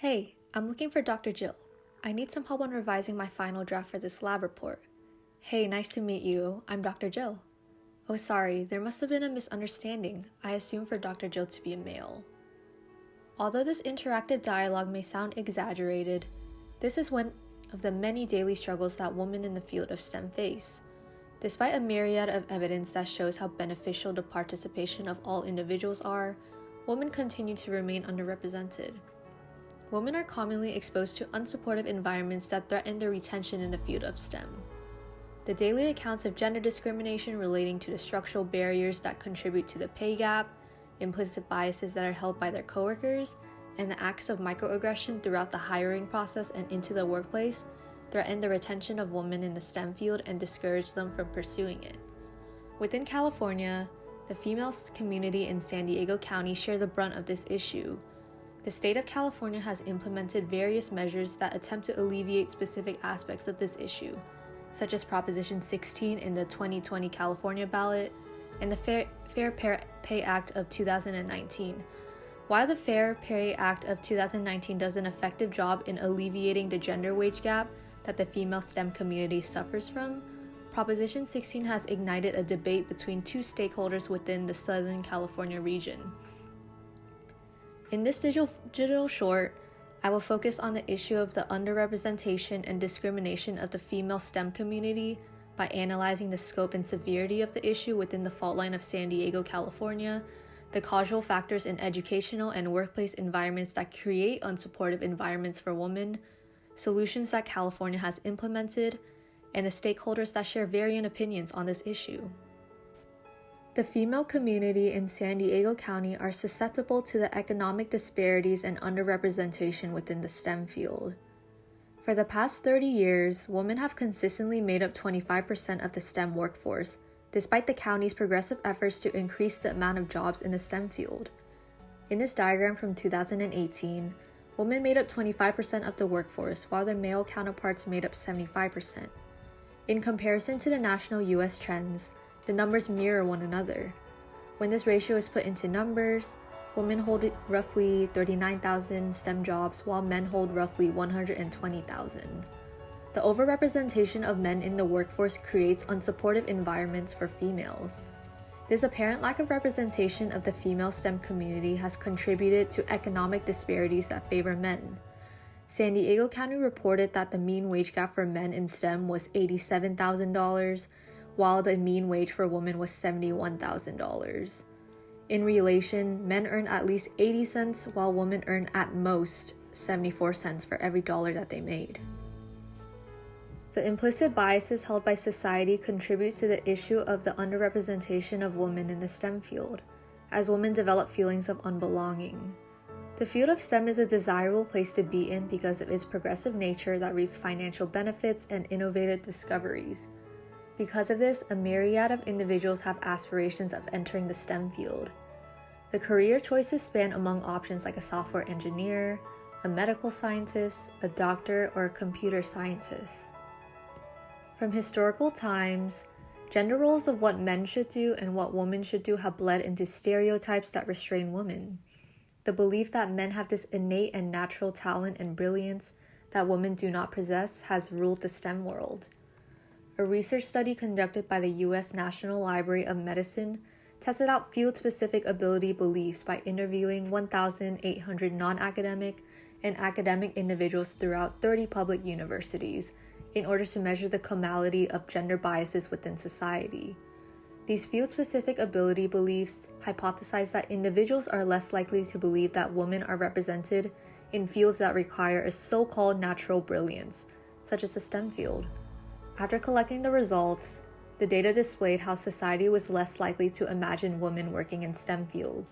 Hey, I'm looking for Dr. Jill. I need some help on revising my final draft for this lab report. Hey, nice to meet you. I'm Dr. Jill. Oh, sorry, there must have been a misunderstanding. I assumed for Dr. Jill to be a male. Although this interactive dialogue may sound exaggerated, this is one of the many daily struggles that women in the field of STEM face. Despite a myriad of evidence that shows how beneficial the participation of all individuals are, women continue to remain underrepresented. Women are commonly exposed to unsupportive environments that threaten their retention in the field of STEM. The daily accounts of gender discrimination relating to the structural barriers that contribute to the pay gap, implicit biases that are held by their coworkers, and the acts of microaggression throughout the hiring process and into the workplace threaten the retention of women in the STEM field and discourage them from pursuing it. Within California, the female community in San Diego County share the brunt of this issue. The state of California has implemented various measures that attempt to alleviate specific aspects of this issue, such as Proposition 16 in the 2020 California ballot and the Fair Pay Act of 2019. While the Fair Pay Act of 2019 does an effective job in alleviating the gender wage gap that the female STEM community suffers from, Proposition 16 has ignited a debate between two stakeholders within the Southern California region. In this digital short, I will focus on the issue of the underrepresentation and discrimination of the female STEM community by analyzing the scope and severity of the issue within the fault line of San Diego, California, the causal factors in educational and workplace environments that create unsupportive environments for women, solutions that California has implemented, and the stakeholders that share varying opinions on this issue. The female community in San Diego County are susceptible to the economic disparities and underrepresentation within the STEM field. For the past 30 years, women have consistently made up 25% of the STEM workforce, despite the county's progressive efforts to increase the amount of jobs in the STEM field. In this diagram from 2018, women made up 25% of the workforce, while their male counterparts made up 75%. In comparison to the national US trends, the numbers mirror one another. When this ratio is put into numbers, women hold roughly 39,000 STEM jobs, while men hold roughly 120,000. The overrepresentation of men in the workforce creates unsupportive environments for females. This apparent lack of representation of the female STEM community has contributed to economic disparities that favor men. San Diego County reported that the mean wage gap for men in STEM was $87,000, while the mean wage for women was $71,000. In relation, men earn at least 80 cents, while women earn at most 74 cents for every dollar that they made. The implicit biases held by society contributes to the issue of the underrepresentation of women in the STEM field, as women develop feelings of unbelonging. The field of STEM is a desirable place to be in because of its progressive nature that reaps financial benefits and innovative discoveries. Because of this, a myriad of individuals have aspirations of entering the STEM field. The career choices span among options like a software engineer, a medical scientist, a doctor, or a computer scientist. From historical times, gender roles of what men should do and what women should do have bled into stereotypes that restrain women. The belief that men have this innate and natural talent and brilliance that women do not possess has ruled the STEM world. A research study conducted by the U.S. National Library of Medicine tested out field-specific ability beliefs by interviewing 1,800 non-academic and academic individuals throughout 30 public universities in order to measure the causality of gender biases within society. These field-specific ability beliefs hypothesize that individuals are less likely to believe that women are represented in fields that require a so-called natural brilliance, such as the STEM field. After collecting the results, the data displayed how society was less likely to imagine women working in STEM fields.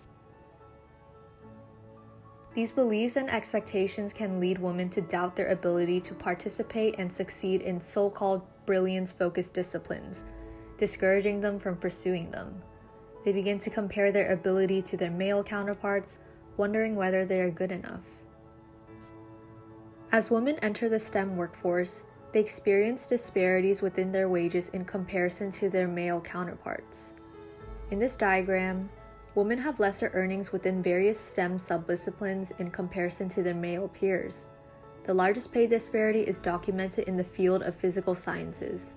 These beliefs and expectations can lead women to doubt their ability to participate and succeed in so-called brilliance-focused disciplines, discouraging them from pursuing them. They begin to compare their ability to their male counterparts, wondering whether they are good enough. As women enter the STEM workforce, they experience disparities within their wages in comparison to their male counterparts. In this diagram, Women have lesser earnings within various STEM subdisciplines in comparison to their male peers. The largest pay disparity is documented in the field of physical sciences,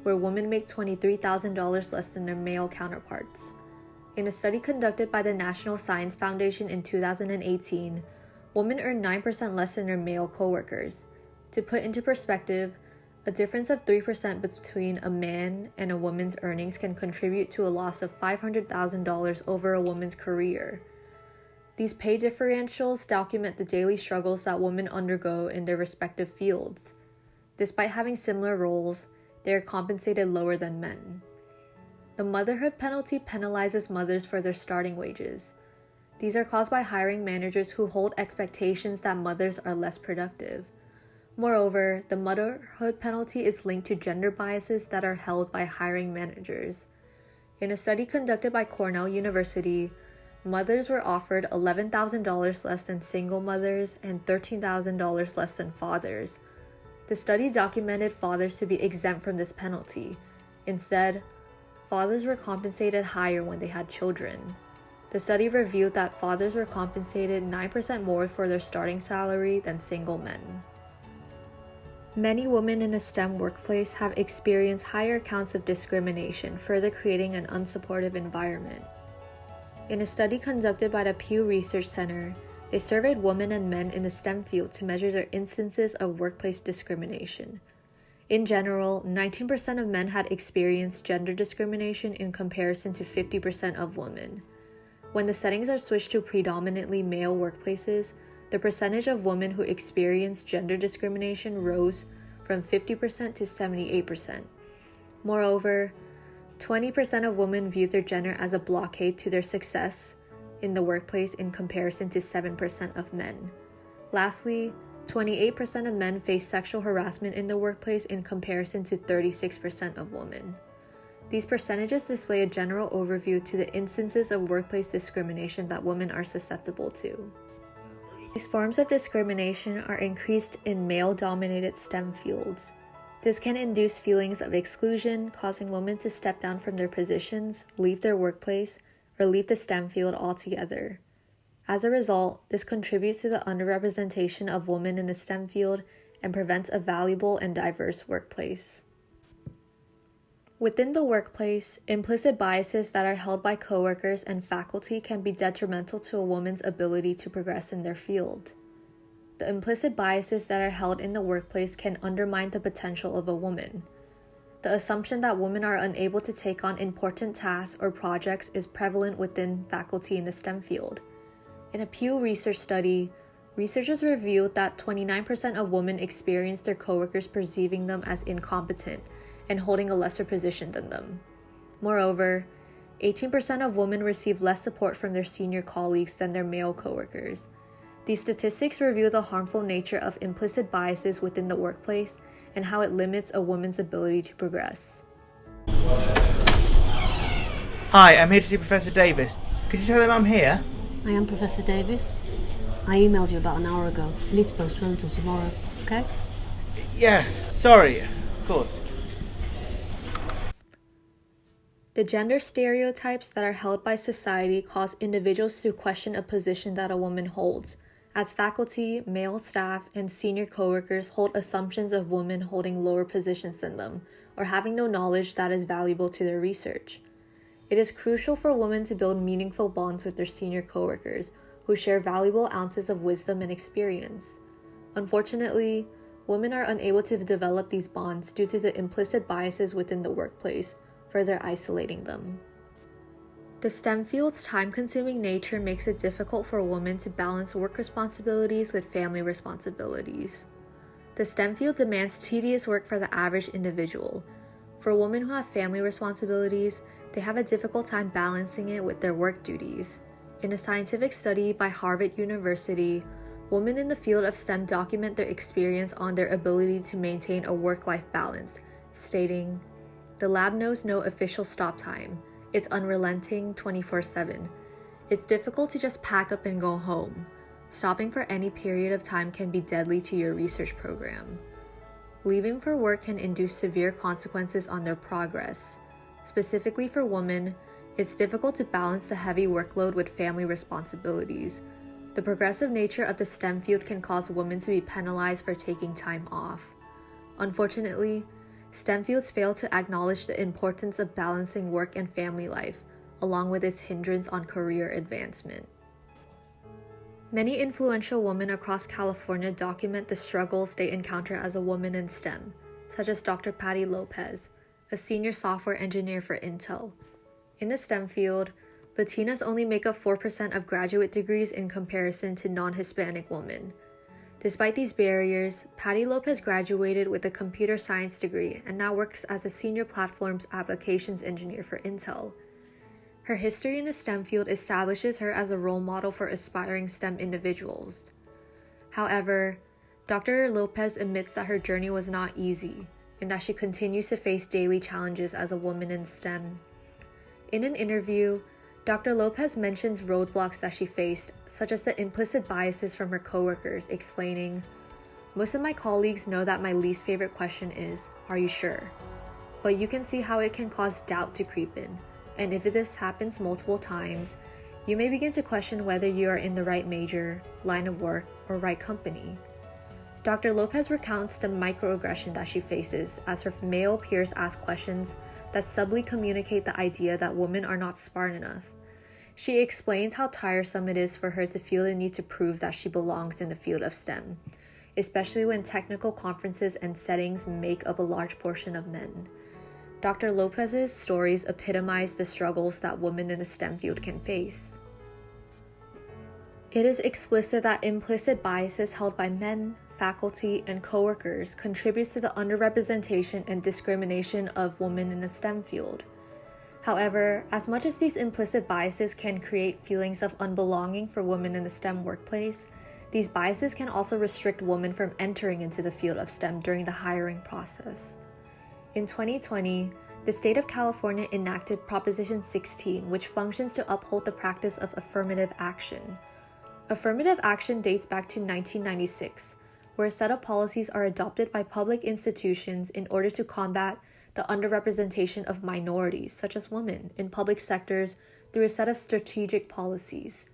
where women make $23,000 less than their male counterparts. In a study conducted by the National Science Foundation in 2018, women earn 9% less than their male coworkers. To put into perspective, a difference of 3% between a man and a woman's earnings can contribute to a loss of $500,000 over a woman's career. These pay differentials document the daily struggles that women undergo in their respective fields. Despite having similar roles, they are compensated lower than men. The motherhood penalty penalizes mothers for their starting wages. These are caused by hiring managers who hold expectations that mothers are less productive. Moreover, the motherhood penalty is linked to gender biases that are held by hiring managers. In a study conducted by Cornell University, mothers were offered $11,000 less than single mothers and $13,000 less than fathers. The study documented fathers to be exempt from this penalty. Instead, fathers were compensated higher when they had children. The study revealed that fathers were compensated 9% more for their starting salary than single men. Many women in the STEM workplace have experienced higher counts of discrimination, further creating an unsupportive environment. In a study conducted by the Pew Research Center, they surveyed women and men in the STEM field to measure their instances of workplace discrimination. In general, 19% of men had experienced gender discrimination in comparison to 50% of women. When the settings are switched to predominantly male workplaces, the percentage of women who experienced gender discrimination rose from 50% to 78%. Moreover, 20% of women viewed their gender as a blockade to their success in the workplace in comparison to 7% of men. Lastly, 28% of men face sexual harassment in the workplace in comparison to 36% of women. These percentages display a general overview to the instances of workplace discrimination that women are susceptible to. These forms of discrimination are increased in male-dominated STEM fields. This can induce feelings of exclusion, causing women to step down from their positions, leave their workplace, or leave the STEM field altogether. As a result, this contributes to the underrepresentation of women in the STEM field and prevents a valuable and diverse workplace. Within the workplace, implicit biases that are held by coworkers and faculty can be detrimental to a woman's ability to progress in their field. The implicit biases that are held in the workplace can undermine the potential of a woman. The assumption that women are unable to take on important tasks or projects is prevalent within faculty in the STEM field. In a Pew Research study, researchers revealed that 29% of women experienced their coworkers perceiving them as incompetent and holding a lesser position than them. Moreover, 18% of women receive less support from their senior colleagues than their male coworkers. These statistics reveal the harmful nature of implicit biases within the workplace and how it limits a woman's ability to progress. Hi, I'm here to see Professor Davis. Could you tell him I'm here? I am Professor Davis. I emailed you about an hour ago. You need to postpone until tomorrow, okay? Yeah, sorry, of course. The gender stereotypes that are held by society cause individuals to question a position that a woman holds, as faculty, male staff, and senior coworkers hold assumptions of women holding lower positions than them, or having no knowledge that is valuable to their research. It is crucial for women to build meaningful bonds with their senior coworkers, who share valuable ounces of wisdom and experience. Unfortunately, women are unable to develop these bonds due to the implicit biases within the workplace, further isolating them. The STEM field's time-consuming nature makes it difficult for women to balance work responsibilities with family responsibilities. The STEM field demands tedious work for the average individual. For women who have family responsibilities, they have a difficult time balancing it with their work duties. In a scientific study by Harvard University, women in the field of STEM document their experience on their ability to maintain a work-life balance, stating, "The lab knows no official stop time. It's unrelenting 24/7. It's difficult to just pack up and go home. Stopping for any period of time can be deadly to your research program. Leaving for work can induce severe consequences on their progress. Specifically for women, It's difficult to balance the heavy workload with family responsibilities. The progressive nature of the STEM field can cause women to be penalized for taking time off. Unfortunately, STEM fields fail to acknowledge the importance of balancing work and family life, along with its hindrance on career advancement. Many influential women across California document the struggles they encounter as a woman in STEM, such as Dr. Patty Lopez, a senior software engineer for Intel. In the STEM field, Latinas only make up 4% of graduate degrees in comparison to non-Hispanic women. Despite these barriers, Patty Lopez graduated with a computer science degree and now works as a senior platforms applications engineer for Intel. Her history in the STEM field establishes her as a role model for aspiring STEM individuals. However, Dr. Lopez admits that her journey was not easy and that she continues to face daily challenges as a woman in STEM. In an interview, Dr. Lopez mentions roadblocks that she faced, such as the implicit biases from her coworkers, explaining, "Most of my colleagues know that my least favorite question is, 'Are you sure?' But you can see how it can cause doubt to creep in, and if this happens multiple times, you may begin to question whether you are in the right major, line of work, or right company." Dr. Lopez recounts the microaggression that she faces as her male peers ask questions that subtly communicate the idea that women are not smart enough. She explains how tiresome it is for her to feel the need to prove that she belongs in the field of STEM, especially when technical conferences and settings make up a large portion of men. Dr. Lopez's stories epitomize the struggles that women in the STEM field can face. It is explicit that implicit biases held by men, faculty, and coworkers contributes to the underrepresentation and discrimination of women in the STEM field. However, as much as these implicit biases can create feelings of unbelonging for women in the STEM workplace, these biases can also restrict women from entering into the field of STEM during the hiring process. In 2020, the state of California enacted Proposition 16, which functions to uphold the practice of affirmative action. Affirmative action dates back to 1996, where a set of policies are adopted by public institutions in order to combat the underrepresentation of minorities, such as women, in public sectors through a set of strategic policies.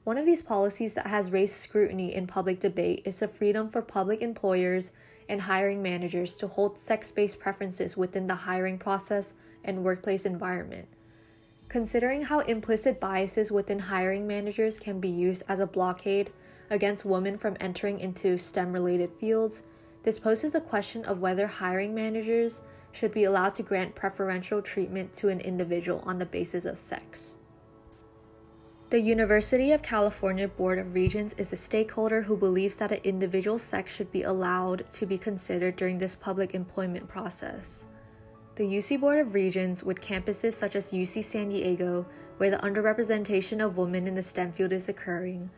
One of these policies that has raised scrutiny in public debate is the freedom for public employers and hiring managers to hold sex-based preferences within the hiring process and workplace environment. Considering how implicit biases within hiring managers can be used as a blockade against women from entering into STEM-related fields, this poses the question of whether hiring managers should be allowed to grant preferential treatment to an individual on the basis of sex. The University of California Board of Regents is a stakeholder who believes that an individual's sex should be allowed to be considered during this public employment process. The UC Board of Regents, with campuses such as UC San Diego, where the underrepresentation of women in the STEM field is occurring,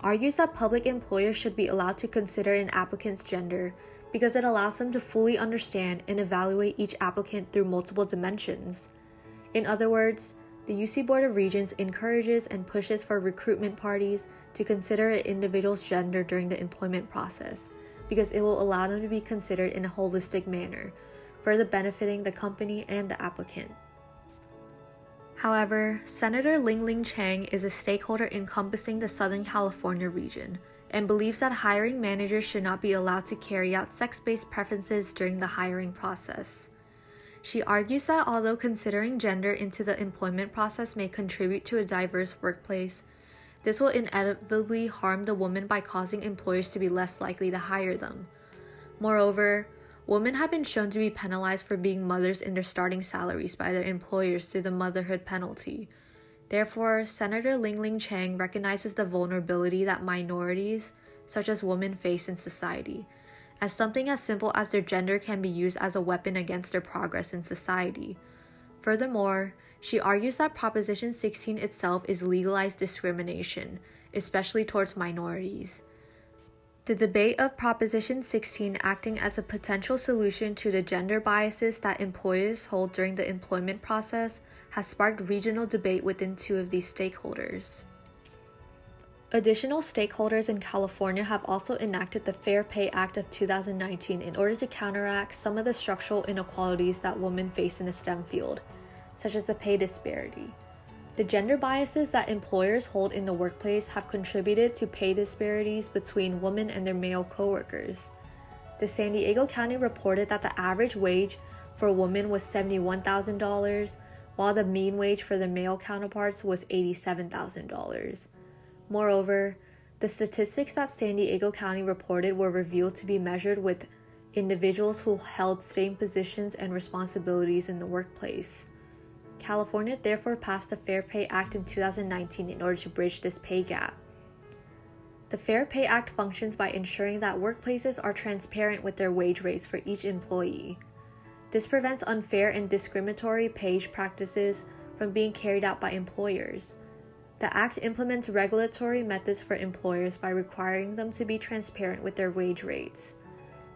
argues that public employers should be allowed to consider an applicant's gender because it allows them to fully understand and evaluate each applicant through multiple dimensions. In other words, the UC Board of Regents encourages and pushes for recruitment parties to consider an individual's gender during the employment process because it will allow them to be considered in a holistic manner, further benefiting the company and the applicant. However, Senator Ling Chang is a stakeholder encompassing the Southern California region and believes that hiring managers should not be allowed to carry out sex-based preferences during the hiring process. She argues that although considering gender into the employment process may contribute to a diverse workplace, this will inevitably harm the woman by causing employers to be less likely to hire them. Moreover, women have been shown to be penalized for being mothers in their starting salaries by their employers through the motherhood penalty. Therefore, Senator Ling Chang recognizes the vulnerability that minorities, such as women, face in society, as something as simple as their gender can be used as a weapon against their progress in society. Furthermore, she argues that Proposition 16 itself is legalized discrimination, especially towards minorities. The debate of Proposition 16 acting as a potential solution to the gender biases that employers hold during the employment process has sparked regional debate within two of these stakeholders. Additional stakeholders in California have also enacted the Fair Pay Act of 2019 in order to counteract some of the structural inequalities that women face in the STEM field. such as the pay disparity. The gender biases that employers hold in the workplace have contributed to pay disparities between women and their male coworkers. The San Diego County reported that the average wage for women was $71,000, while the mean wage for the male counterparts was $87,000. Moreover, the statistics that San Diego County reported were revealed to be measured with individuals who held same positions and responsibilities in the workplace. California therefore passed the Fair Pay Act in 2019 in order to bridge this pay gap. The Fair Pay Act functions by ensuring that workplaces are transparent with their wage rates for each employee. This prevents unfair and discriminatory pay practices from being carried out by employers. The Act implements regulatory methods for employers by requiring them to be transparent with their wage rates.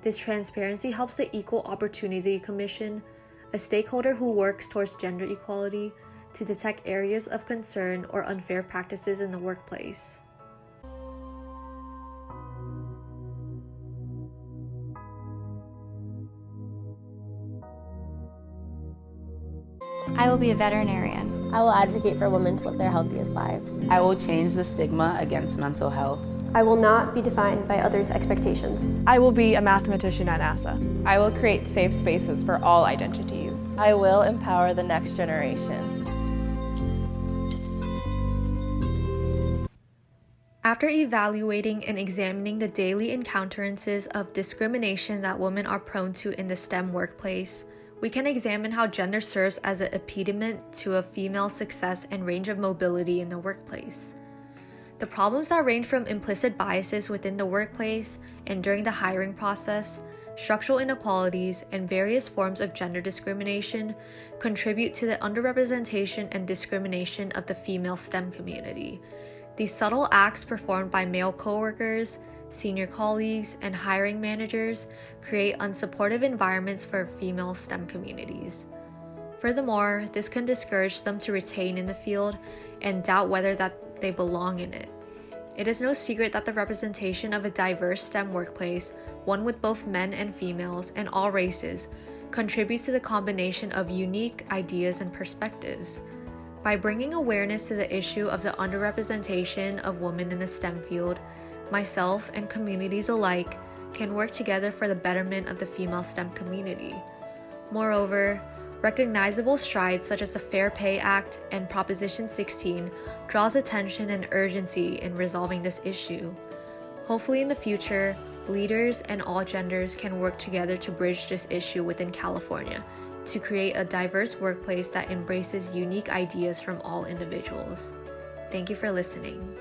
This transparency helps the Equal Opportunity Commission, a stakeholder who works towards gender equality, to detect areas of concern or unfair practices in the workplace. I will be a veterinarian. I will advocate for women to live their healthiest lives. I will change the stigma against mental health. I will not be defined by others' expectations. I will be a mathematician at NASA. I will create safe spaces for all identities. I will empower the next generation. After evaluating and examining the daily encounterances of discrimination that women are prone to in the STEM workplace, we can examine how gender serves as an impediment to a female's success and range of mobility in the workplace. The problems that range from implicit biases within the workplace and during the hiring process, structural inequalities, and various forms of gender discrimination contribute to the underrepresentation and discrimination of the female STEM community. These subtle acts performed by male coworkers, senior colleagues, and hiring managers create unsupportive environments for female STEM communities. Furthermore, this can discourage them to retain in the field and doubt whether that they belong in it. It is no secret that the representation of a diverse STEM workplace, one with both men and females and all races, contributes to the combination of unique ideas and perspectives. By bringing awareness to the issue of the underrepresentation of women in the STEM field, myself and communities alike can work together for the betterment of the female STEM community. Moreover, recognizable strides such as the Fair Pay Act and Proposition 16 draws attention and urgency in resolving this issue. Hopefully in the future, leaders and all genders can work together to bridge this issue within California to create a diverse workplace that embraces unique ideas from all individuals. Thank you for listening.